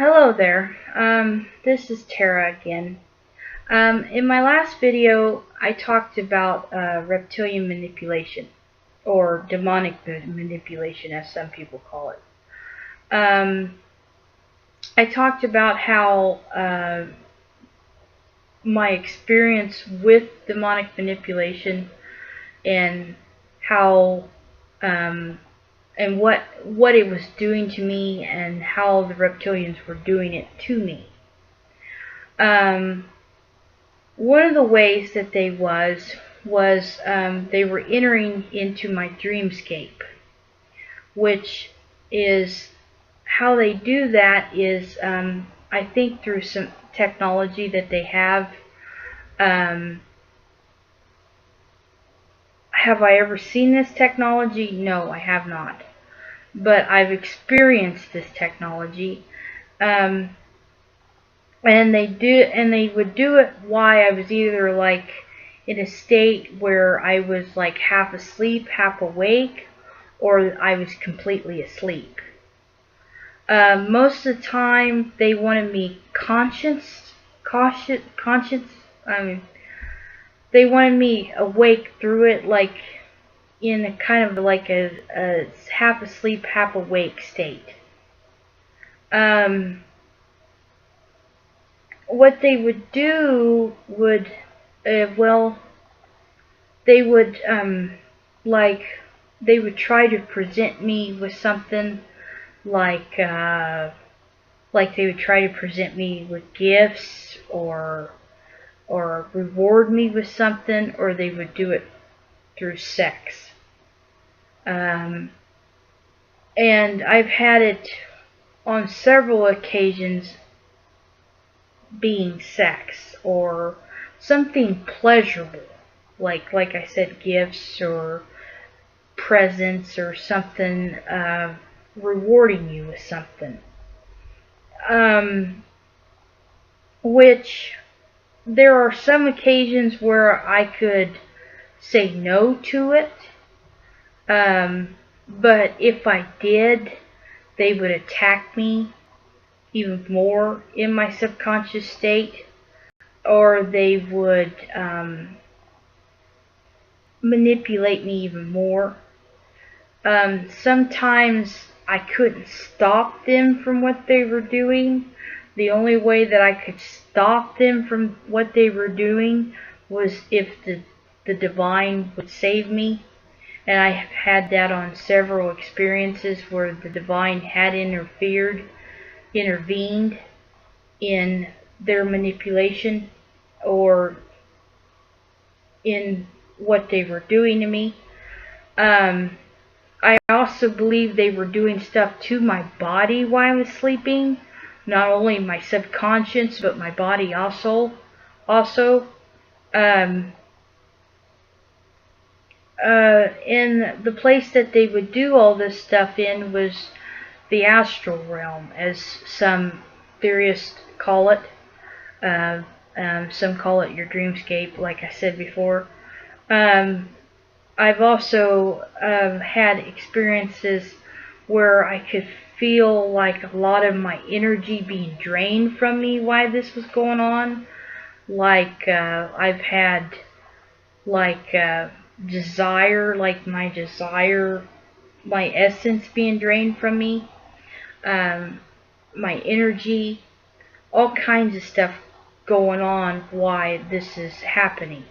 Hello there. This is Tara again. In my last video, I talked about reptilian manipulation, or demonic manipulation, as some people call it. I talked about how my experience with demonic manipulation and how and what it was doing to me and how the reptilians were doing it to me. One of the ways that they was they were entering into my dreamscape, which is how they do that is I think through some technology that they have. Have I ever seen this technology? No, I have not. But I've experienced this technology. And they would do it while I was either like in a state where I was like half asleep, half awake, or I was completely asleep. Most of the time they wanted me conscious. They wanted me awake through it, like in a kind of like a half asleep, half awake state. What they would do would, they would they would try to present me with something like they would try to present me with gifts or reward me with something, or they would do it through sex. And I've had it on several occasions being sex or something pleasurable, like I said, gifts or presents or something, rewarding you with something. Which there are some occasions where I could say no to it, but if I did, they would attack me even more in my subconscious state, or they would manipulate me even more. Sometimes I couldn't stop them from what they were doing. The only way that I could stop them from what they were doing was if the divine would save me. And I have had that on several experiences where the divine had intervened in their manipulation or in what they were doing to me. I also believe they were doing stuff to my body while I was sleeping. Not only my subconscious, but my body also. In the place that they would do all this stuff in was the astral realm, as some theorists call it. Some call it your dreamscape, like I said before. I've also had experiences where I could feel like a lot of my energy being drained from me while this was going on. Like I've had like desire, like my essence being drained from me, my energy, all kinds of stuff going on why this is happening.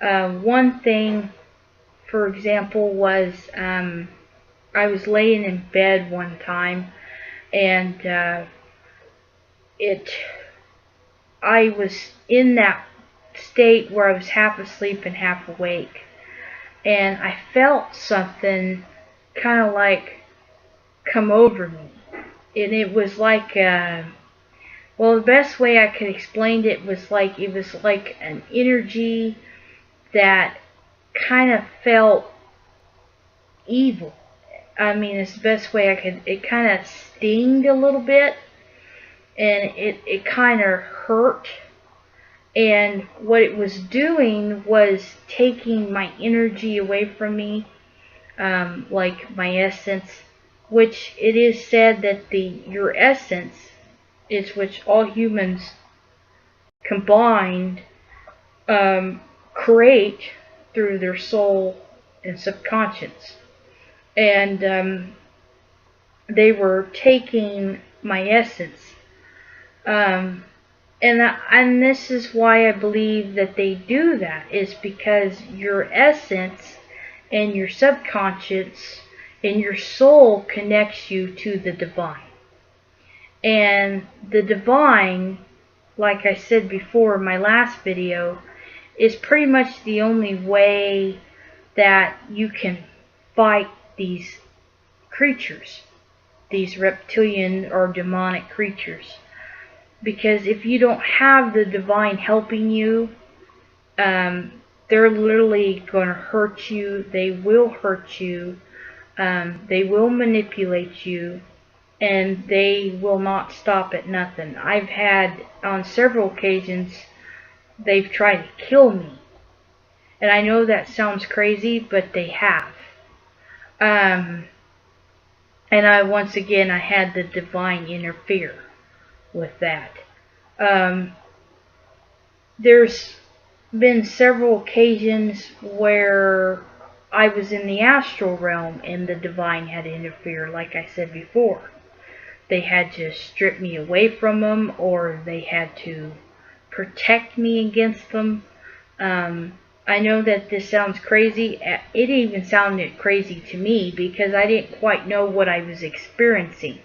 One thing, for example, was I was laying in bed one time, and I was in that state where I was half asleep and half awake, and I felt something kind of like come over me, and it was like the best way I could explain it was like an energy that kind of felt evil. I mean, it's the best way I could. It kind of stinged a little bit, and it kind of hurt. And what it was doing was taking my energy away from me, like my essence, which it is said that your essence is which all humans combined create through their soul and subconscious. And they were taking my essence. Um, and this is why I believe that they do that, is because your essence and your subconscious and your soul connects you to the divine. And the divine, like I said before in my last video, is pretty much the only way that you can fight these creatures, these reptilian or demonic creatures. Because if you don't have the divine helping you, they're literally going to hurt you. They will hurt you. They will manipulate you. And they will not stop at nothing. I've had, on several occasions, they've tried to kill me. And I know that sounds crazy, but they have. And once again, I had the divine interfere with that. There's been several occasions where I was in the astral realm and the divine had to interfere, like I said before. They had to strip me away from them, or they had to protect me against them. I know that this sounds crazy. It even sounded crazy to me because I didn't quite know what I was experiencing.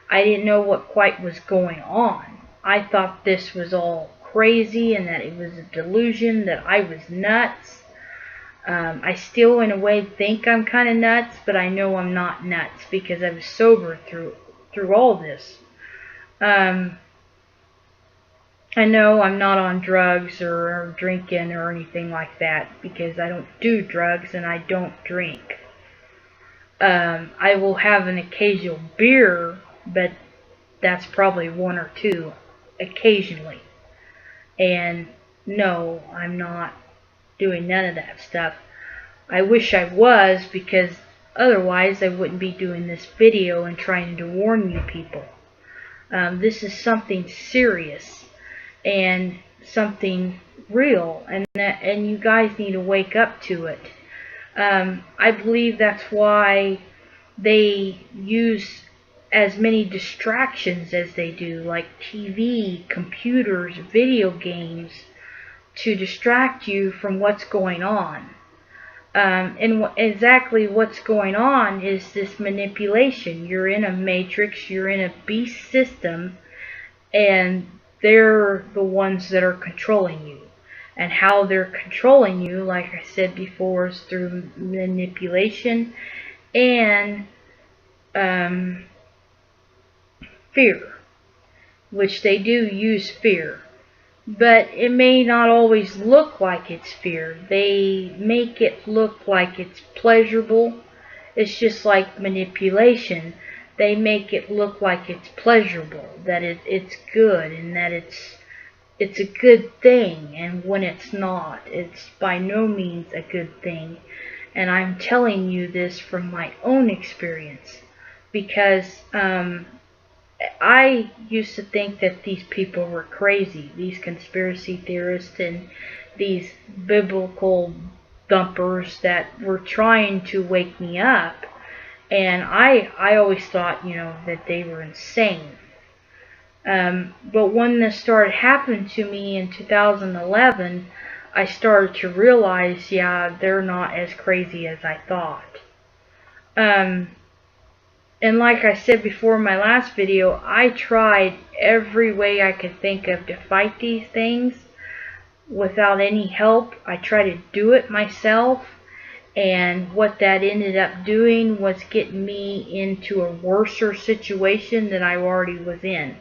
I didn't know what quite was going on. I thought this was all crazy and that it was a delusion, that I was nuts. I still, in a way, think I'm kind of nuts, but I know I'm not nuts because I was sober through all this. I know I'm not on drugs or drinking or anything like that because I don't do drugs and I don't drink. I will have an occasional beer, but that's probably one or two occasionally. And no, I'm not doing none of that stuff. I wish I was, because otherwise I wouldn't be doing this video and trying to warn you people. This is something serious and something real, and you guys need to wake up to it. I believe that's why they use as many distractions as they do, like TV, computers, video games, to distract you from what's going on. And exactly what's going on is this manipulation. You're in a matrix, you're in a beast system, and they're the ones that are controlling you. And how they're controlling you, like I said before, is through manipulation and fear, which they do use fear. But it may not always look like it's fear. They make it look like it's pleasurable. It's just like manipulation. They make it look like it's pleasurable, that it's good, and that it's a good thing. And when it's not, it's by no means a good thing. And I'm telling you this from my own experience, because I used to think that these people were crazy, these conspiracy theorists and these biblical dumpers that were trying to wake me up. And I always thought, that they were insane. But when this started happening to me in 2011, I started to realize, yeah, they're not as crazy as I thought. And like I said before in my last video, I tried every way I could think of to fight these things without any help. I tried to do it myself, and what that ended up doing was getting me into a worser situation than I already was in.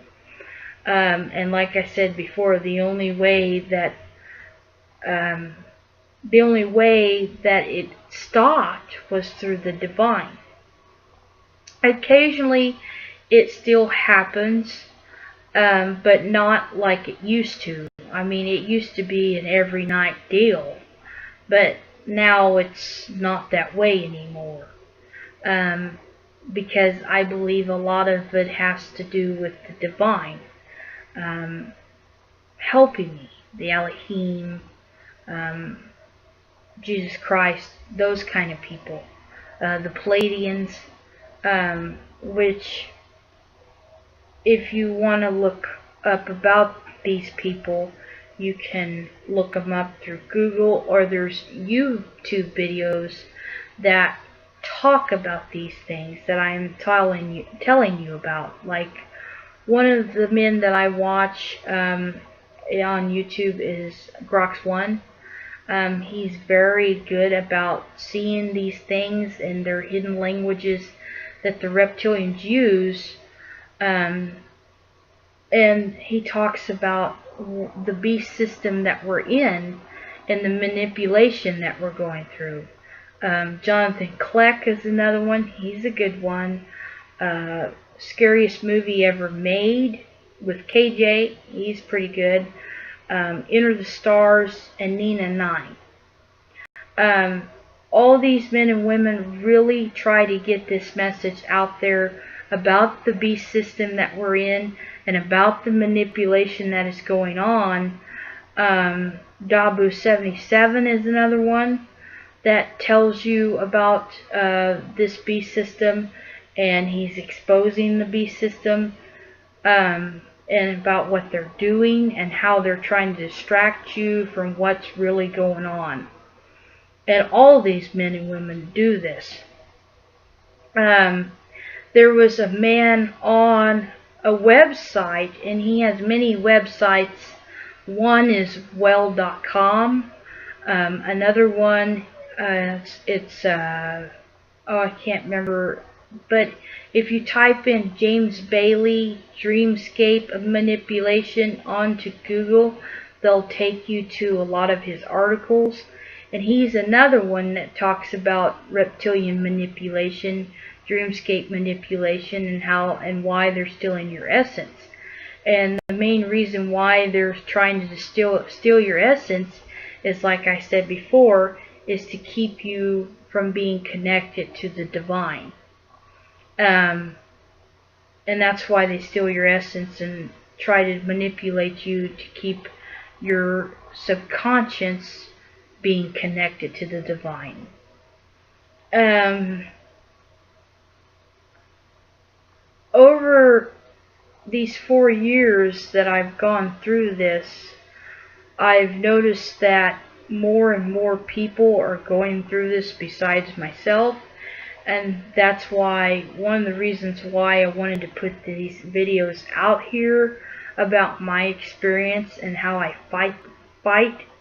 And like I said before, the only way that it stopped was through the divine. Occasionally it still happens, but not like it used to. I mean, it used to be an every night deal, but now it's not that way anymore. because I believe a lot of it has to do with the divine helping me, the Elohim, Jesus Christ, those kind of people, the Palladians, which if you want to look up about these people, you can look them up through Google, or there's YouTube videos that talk about these things that I'm telling you about. Like one of the men that I watch on YouTube is Grox1. He's very good about seeing these things in their hidden languages that the reptilians use. And he talks about the beast system that we're in and the manipulation that we're going through. Jonathan Kleck is another one. He's a good one. Scariest movie ever made with KJ. He's pretty good. Enter the Stars and Nina 9. All these men and women really try to get this message out there about the beast system that we're in and about the manipulation that is going on. Dabu 77 is another one that tells you about this beast system, and he's exposing the beast system and about what they're doing and how they're trying to distract you from what's really going on. And all these men and women do this. There was a man on a website, and he has many websites. One is well.com. Another one, it's I can't remember, but if you type in James Bailey Dreamscape of Manipulation onto Google, they'll take you to a lot of his articles. And he's another one that talks about reptilian manipulation, dreamscape manipulation, and how and why they're stealing your essence. And the main reason why they're trying to steal your essence is, like I said before, is to keep you from being connected to the divine. And that's why they steal your essence and try to manipulate you to keep your subconscious being connected to the divine. Over these 4 years that I've gone through this, I've noticed that more and more people are going through this besides myself, and that's why one of the reasons why I wanted to put these videos out here about my experience and how I fight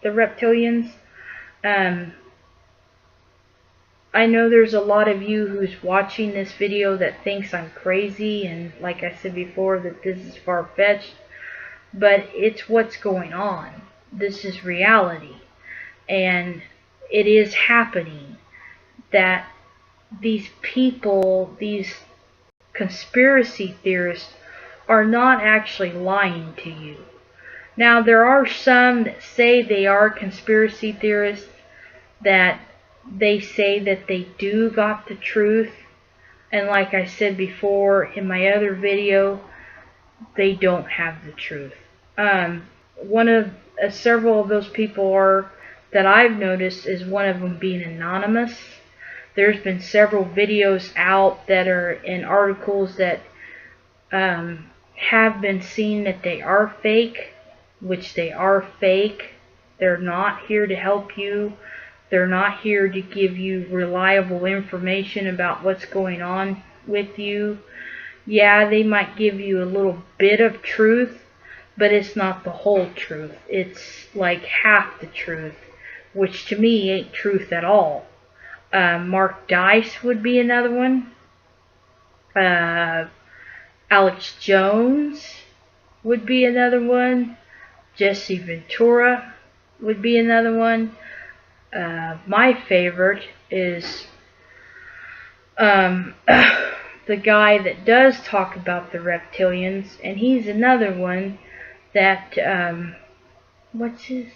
the reptilians. I know there's a lot of you who's watching this video that thinks I'm crazy, and like I said before, that this is far-fetched, but it's what's going on. This is reality, and it is happening that these people, these conspiracy theorists, are not actually lying to you. Now, there are some that say they are conspiracy theorists, that they say that they do got the truth, and like I said before in my other video, they don't have the truth. Several of those people are that I've noticed is one of them being anonymous. There's been several videos out that are in articles that have been seen that they are fake, which they are fake. They're not here to help you. They're not here to give you reliable information about what's going on with you. Yeah, they might give you a little bit of truth, but it's not the whole truth. It's like half the truth, which to me ain't truth at all. Mark Dice would be another one. Alex Jones would be another one. Jesse Ventura would be another one. My favorite is the guy that does talk about the reptilians, and he's another one that what's his